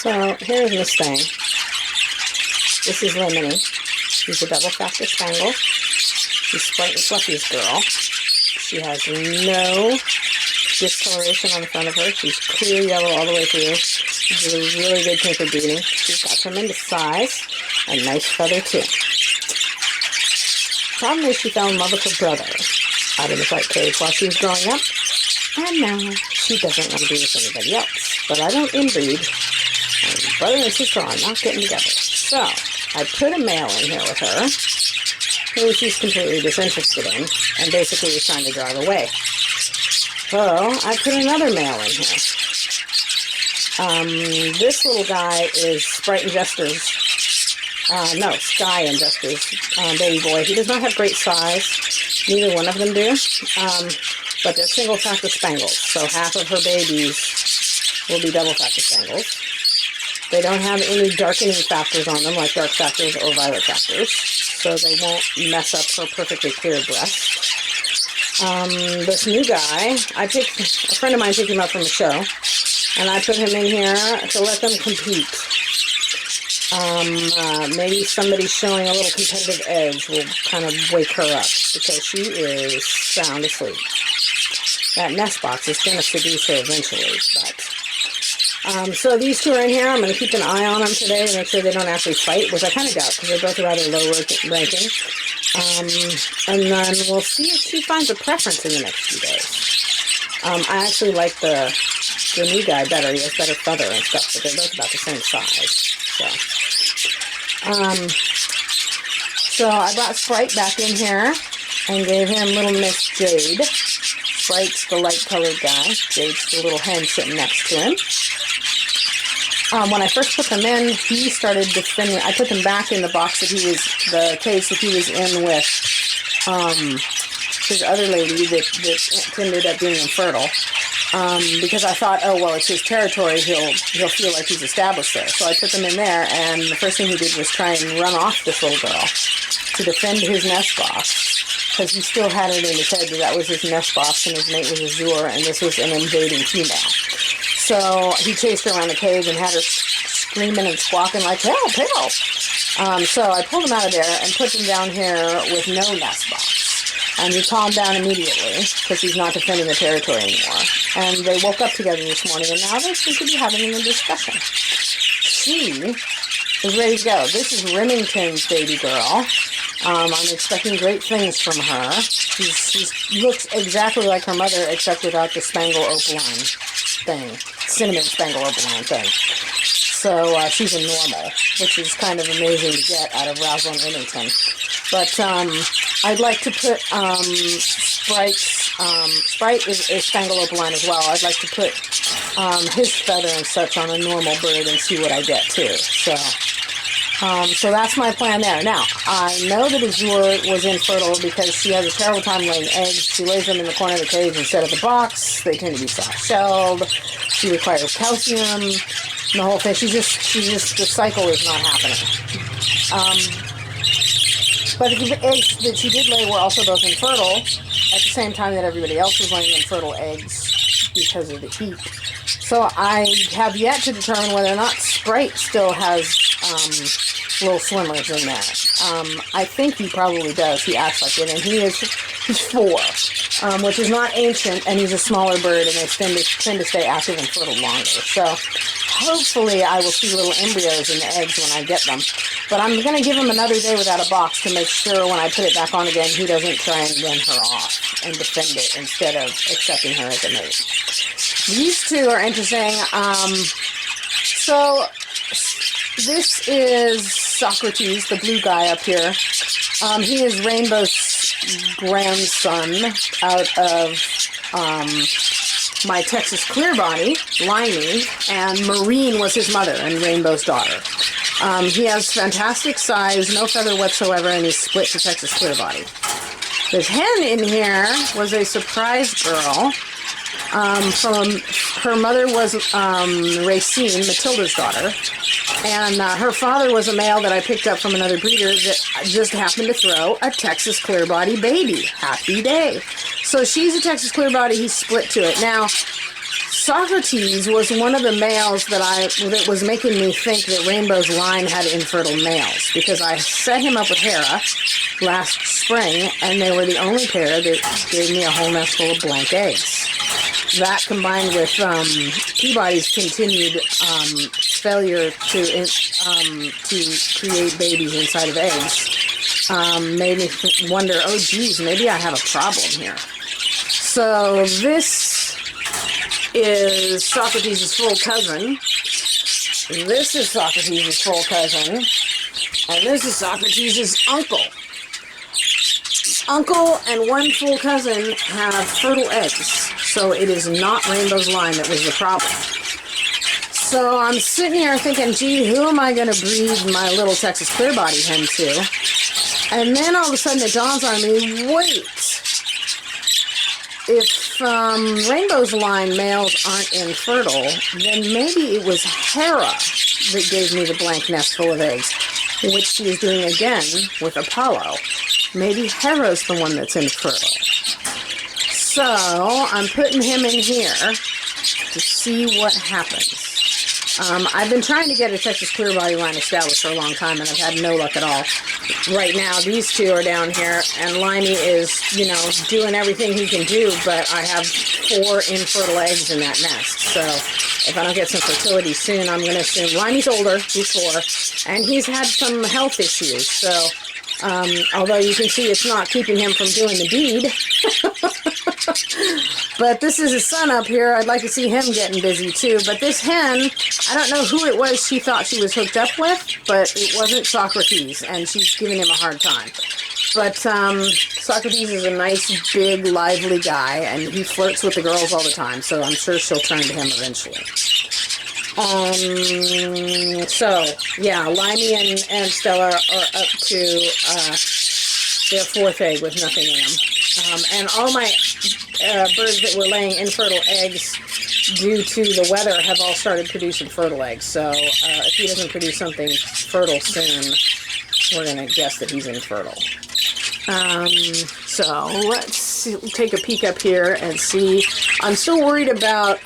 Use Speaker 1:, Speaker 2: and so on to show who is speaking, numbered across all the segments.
Speaker 1: So here's Miss Thing. This is Lemony. She's a double factor spangle. She's Sprite and Fluffy's girl. She has no discoloration on the front of her. She's clear yellow all the way through. She's a really good thing for breeding. She's got tremendous size and nice feather too. Problem is she fell in love with her brother out in the white cage while she was growing up, and now she doesn't want to be with anybody else. But I don't inbreed. And brother and sister are not getting together. So I put a male in here with her, who she's completely disinterested in, and basically is trying to drive away. So I put another male in here. This little guy is Sprite and Jester's, Sky and Jester's baby boy. He does not have great size. Neither one of them do. But they're single factor spangles. So half of her babies will be double factor spangles. They don't have any darkening factors on them, like dark factors or violet factors. So they won't mess up her perfectly clear breast. This new guy, a friend of mine picked him up from the show, and I put him in here to let them compete. Maybe somebody showing a little competitive edge will kind of wake her up, because she is sound asleep. That nest box is going to seduce her eventually, but... so these two are in here. I'm going to keep an eye on them today to make sure they don't actually fight, which I kind of doubt, because they're both rather low ranking. And then we'll see if she finds a preference in the next few days. I actually like the new guy better. He has better feather and stuff, but they're both about the same size. So I brought Sprite back in here and gave him little Miss Jade. Sprite's the light-colored guy. Jade's the little hen sitting next to him. When I first put them in, he started defending. I put them back in the box the cage that he was in with his other lady that ended up being infertile. Because I thought, oh well, it's his territory. He'll feel like he's established there. So I put them in there, and the first thing he did was try and run off this little girl to defend his nest box, because he still had it in his head that was his nest box and his mate was Azure, and this was an invading female. So he chased her around the cage and had her screaming and squawking like, help, help. So I pulled him out of there and put him down here with no nest box. And he calmed down immediately, because he's not defending the territory anymore. And they woke up together this morning, and now they seem to be having a discussion. She is ready to go. This is Remington's baby girl. I'm expecting great things from her. She looks exactly like her mother, except without the spangle opaline thing. Cinnamon spangle opaline thing. So she's a normal, which is kind of amazing to get out of Rosalind Remington. But I'd like to put Sprite is spangle opaline as well. I'd like to put his feather and such on a normal bird and see what I get too. So that's my plan there. Now, I know that Azure was infertile because she has a terrible time laying eggs. She lays them in the corner of the cage instead of the box. They tend to be soft-shelled. She requires calcium. The whole thing. She's just, the cycle is not happening. But the eggs that she did lay were also both infertile at the same time that everybody else was laying infertile eggs because of the heat. So I have yet to determine whether or not Sprite still has little swimmers in there. I think he probably does. He acts like it, and he's 4, which is not ancient, and he's a smaller bird, and they tend to stay active and fertile longer. So hopefully I will see little embryos in the eggs when I get them. But I'm going to give him another day without a box to make sure when I put it back on again, he doesn't try and win her off and defend it instead of accepting her as a mate. These two are interesting. So this is Socrates, the blue guy up here. He is Rainbow's grandson out of my Texas clear body, Limey, and Marine was his mother and Rainbow's daughter. He has fantastic size, no feather whatsoever, and he's split to Texas clear body. This hen in here was a surprise girl. From her mother was Racine, Matilda's daughter, and her father was a male that I picked up from another breeder that just happened to throw a Texas clear body baby. Happy day. So she's a Texas clear body. He's split to it. Now, Socrates was one of the males that was making me think that Rainbow's line had infertile males, because I set him up with Hera last spring, and they were the only pair that gave me a whole nest full of blank eggs. That, combined with Peabody's continued failure to create babies inside of eggs, made me wonder, oh geez, maybe I have a problem here. So this is Socrates' full cousin. This is Socrates' full cousin. And this is Socrates' uncle. Uncle and one full cousin have fertile eggs. So it is not Rainbow's line that was the problem. So I'm sitting here thinking, gee, who am I going to breed my little Texas clearbody hen to? And then all of a sudden it dawns on me, wait. If Rainbow's line males aren't infertile, then maybe it was Hera that gave me the blank nest full of eggs, which she is doing again with Apollo. Maybe Hera's the one that's infertile. So I'm putting him in here to see what happens. I've been trying to get a Texas clearbody line established for a long time, and I've had no luck at all. Right now, these two are down here, and Limey is, doing everything he can do, but I have 4 infertile eggs in that nest. So if I don't get some fertility soon, I'm going to assume Limey's older, he's 4, and he's had some health issues. So although you can see it's not keeping him from doing the deed. But this is his son up here. I'd like to see him getting busy too. But this hen, I don't know who it was she thought she was hooked up with, but it wasn't Socrates, and she's giving him a hard time. But Socrates is a nice, big, lively guy, and he flirts with the girls all the time, so I'm sure she'll turn to him eventually. So, yeah, Limey and Stella are up to their 4th egg with nothing in them. And all my birds that were laying infertile eggs due to the weather have all started producing fertile eggs. So if he doesn't produce something fertile soon, we're going to guess that he's infertile. So let's take a peek up here and see. I'm still worried about,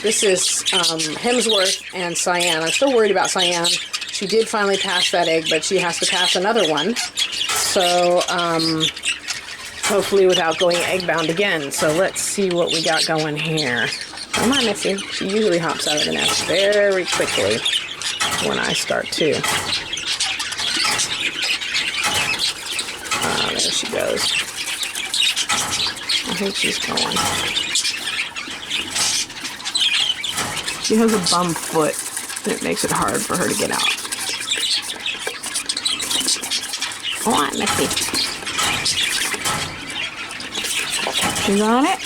Speaker 1: this is Hemsworth and Cyan. I'm still worried about Cyan. She did finally pass that egg, but she has to pass another one. So, hopefully without going egg-bound again. So let's see what we got going here. Come on, Missy. She usually hops out of the nest very quickly when I start to. There she goes. I think she's going. She has a bum foot, and it makes it hard for her to get out. Come on, Missy. She's on it.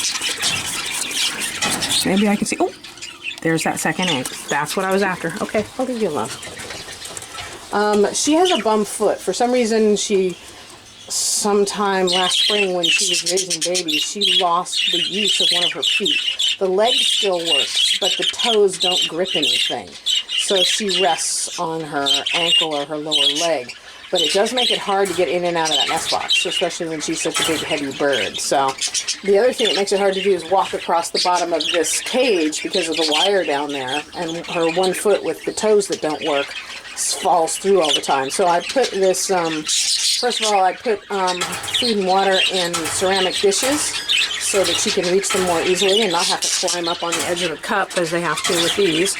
Speaker 1: Maybe I can see. Oh, there's that second egg. That's what I was after. Okay, I'll leave you alone. She has a bum foot. For some reason, sometime last spring when she was raising babies, she lost the use of one of her feet. The leg still works, but the toes don't grip anything. So she rests on her ankle or her lower leg. But it does make it hard to get in and out of that nest box, especially when she's such a big, heavy bird. So the other thing that makes it hard to do is walk across the bottom of this cage because of the wire down there, and her one foot with the toes that don't work falls through all the time. So I put this, first of all, I put food and water in ceramic dishes so that she can reach them more easily and not have to climb up on the edge of the cup as they have to with these.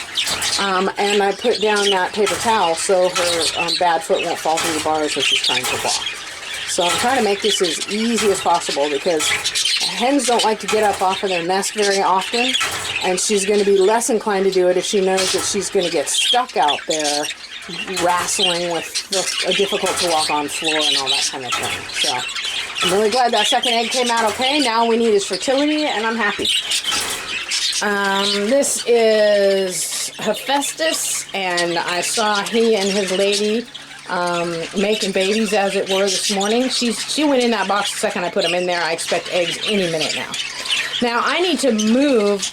Speaker 1: And I put down that paper towel so her bad foot won't fall through the bars as she's trying to walk. So I'm trying to make this as easy as possible because hens don't like to get up off of their nest very often, and she's going to be less inclined to do it if she knows that she's going to get stuck out there wrestling with a difficult to walk on floor and all that kind of thing. So I'm really glad that second egg came out okay. Now all we need is fertility, and I'm happy. This is Hephaestus, and I saw he and his lady making babies, as it were, this morning. She went in that box the second I put them in there. I expect eggs any minute now. Now I need to move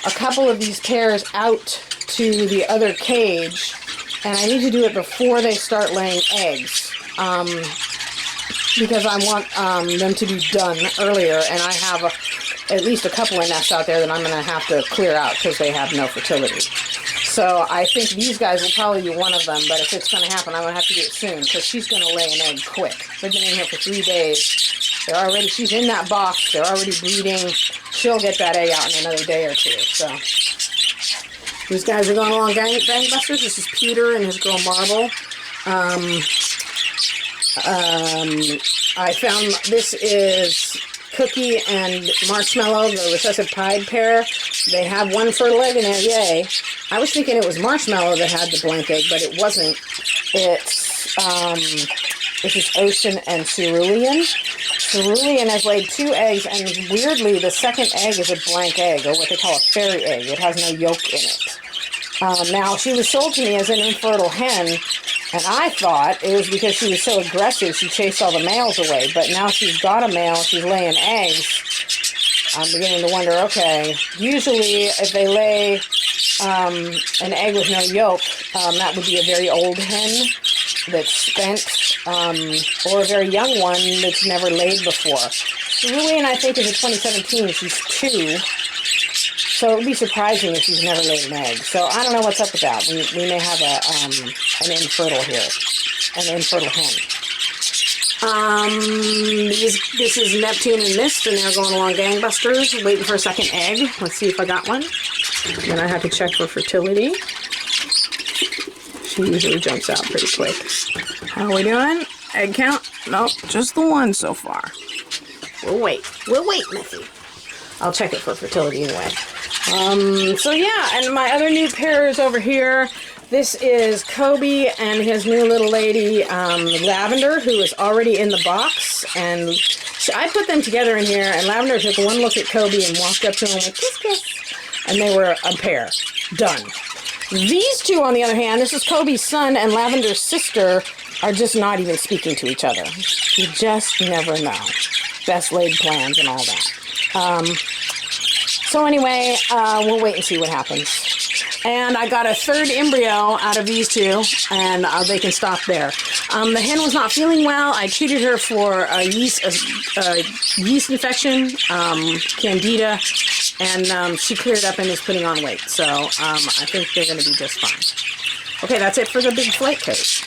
Speaker 1: a couple of these pairs out to the other cage, and I need to do it before they start laying eggs, because I want them to be done earlier, and I have at least a couple of nests out there that I'm going to have to clear out because they have no fertility. So I think these guys will probably be one of them, but if it's going to happen, I'm going to have to do it soon because she's going to lay an egg quick. They've been in here for 3 days. She's in that box. They're already breeding. She'll get that egg out in another day or two. So these guys are going along gangbusters. This is Peter and his girl Marble. I found this is Cookie and Marshmallow, the recessive pied pair. They have one fertile egg in there, yay. I was thinking it was Marshmallow that had the blank egg, but it wasn't. This is Ocean and Cerulean. Cerulean has laid 2 eggs, and weirdly, the second egg is a blank egg, or what they call a fairy egg. It has no yolk in it. Now, she was sold to me as an infertile hen, and I thought it was because she was so aggressive, she chased all the males away. But now she's got a male, she's laying eggs. I'm beginning to wonder, okay, usually if they lay an egg with no yolk, that would be a very old hen that's spent, or a very young one that's never laid before. Cerulean, I think, is a 2017. She's 2. So it would be surprising if she's never laid an egg. So I don't know what's up with that. We may have an infertile here, an infertile hen. This is Neptune and Mist, and they're going along gangbusters, waiting for a second egg. Let's see if I got one. Then I have to check for fertility. She usually jumps out pretty quick. How are we doing? Egg count? Nope, just the one so far. We'll wait, Missy. I'll check it for fertility anyway. So yeah, and my other new pair is over here. This is Kobe and his new little lady, Lavender, who is already in the box. And I put them together in here, and Lavender took one look at Kobe and walked up to him with kiss, kiss. And they were a pair. Done. These two, on the other hand, this is Kobe's son and Lavender's sister, are just not even speaking to each other. You just never know. Best laid plans and all that. So anyway, we'll wait and see what happens. And I got a 3rd embryo out of these 2, and they can stop there. The hen was not feeling well. I treated her for a yeast infection, candida, and she cleared up and is putting on weight. So I think they're going to be just fine. Okay, that's it for the big flake case.